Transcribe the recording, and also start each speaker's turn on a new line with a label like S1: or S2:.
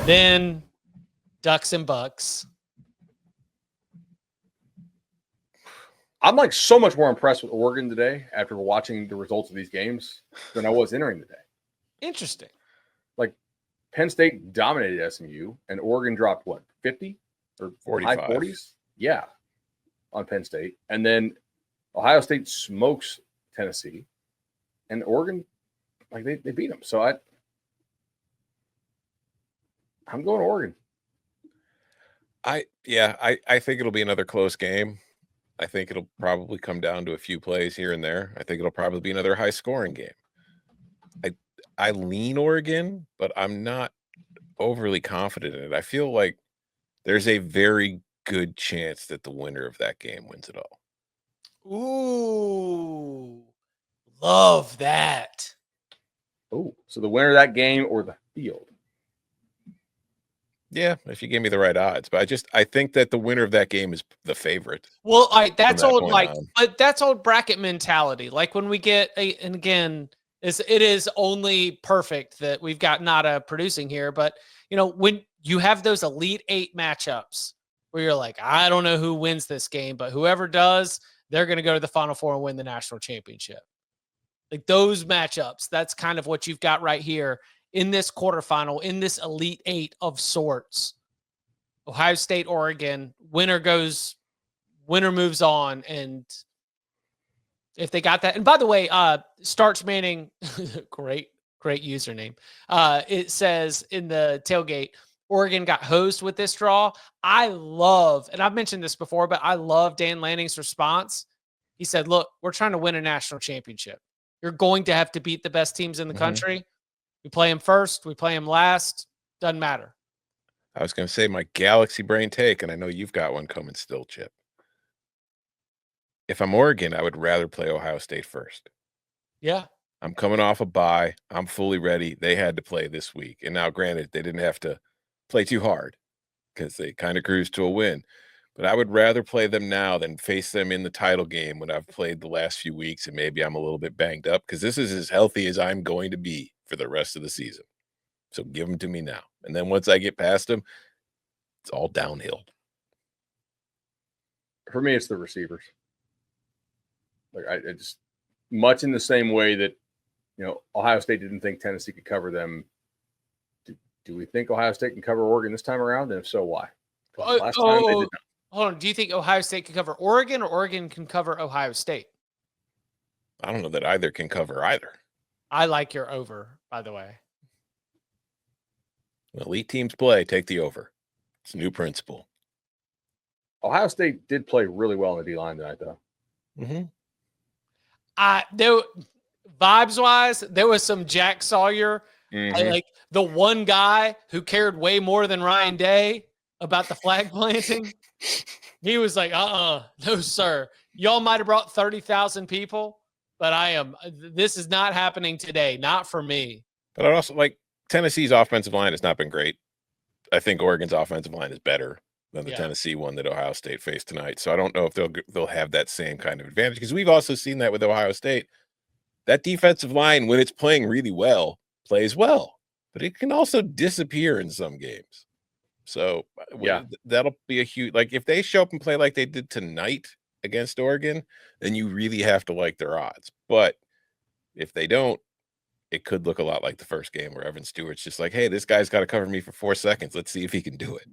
S1: Then Ducks and Bucks.
S2: I'm like so much more impressed with Oregon today after watching the results of these games than I was entering the day.
S1: Interesting.
S2: Like Penn State dominated SMU and Oregon dropped what, 50 or
S3: 45.
S2: high 40s? Yeah, on Penn State. And then Ohio State smokes Tennessee and Oregon, like they beat them. So I'm going Oregon.
S3: I think it'll be another close game. I think it'll probably come down to a few plays here and there. I think it'll probably be another high-scoring game. I lean Oregon, but I'm not overly confident in it. I feel like there's a very good chance that the winner of that game wins it all.
S1: Ooh, love that.
S2: Oh, so the winner of that game or the field?
S3: Yeah, if you gave me the right odds, but I think that the winner of that game is the favorite.
S1: Well, that's
S3: that
S1: old but that's old bracket mentality. Like when we get and again, it is only perfect that we've got Nada producing here, but when you have those Elite Eight matchups where you're like, I don't know who wins this game, but whoever does, they're going to go to the Final Four and win the national championship. Like those matchups, that's kind of what you've got right here in this quarterfinal, in this Elite Eight of sorts. Ohio State, Oregon, winner moves on. And if they got that, and by the way, Starch Manning, great username. It says in the tailgate, Oregon got hosed with this draw. I love, and I've mentioned this before, but I love Dan Lanning's response. He said, look, we're trying to win a national championship. You're going to have to beat the best teams in the country. We play them first. We play them last. Doesn't matter.
S3: I was going to say my galaxy brain take, and I know you've got one coming still, Chip. If I'm Oregon, I would rather play Ohio State first.
S1: Yeah.
S3: I'm coming off a bye. I'm fully ready. They had to play this week. And now, granted, they didn't have to play too hard because they kind of cruised to a win. But I would rather play them now than face them in the title game when I've played the last few weeks and maybe I'm a little bit banged up, because this is as healthy as I'm going to be for the rest of the season. So give them to me now. And then once I get past them, it's all downhill.
S2: For me, it's the receivers. Like I just much in the same way that Ohio State didn't think Tennessee could cover them. Do we think Ohio State can cover Oregon this time around? And if so, why? Last time they did not.
S1: Hold on. Do you think Ohio State can cover Oregon or Oregon can cover Ohio State?
S3: I don't know that either can cover either.
S1: I like your over, by the way.
S3: When elite teams play, take the over. It's a new principle.
S2: Ohio State did play really well in the D-line tonight, though.
S3: Mm-hmm.
S1: There, vibes-wise, there was some Jack Sawyer, like the one guy who cared way more than Ryan Day about the flag planting. He was like, no, sir. Y'all might have brought 30,000 people, but this is not happening today. Not for me.
S3: But I also like Tennessee's offensive line has not been great. I think Oregon's offensive line is better than the Tennessee one that Ohio State faced tonight. So I don't know if they'll have that same kind of advantage, because we've also seen that with Ohio State. That defensive line, when it's playing really well, plays well, but it can also disappear in some games. So that'll be a huge, like if they show up and play like they did tonight against Oregon, then you really have to like their odds. But if they don't, it could look a lot like the first game where Evan Stewart's just like, hey, this guy's got to cover me for 4 seconds. Let's see if he can do it.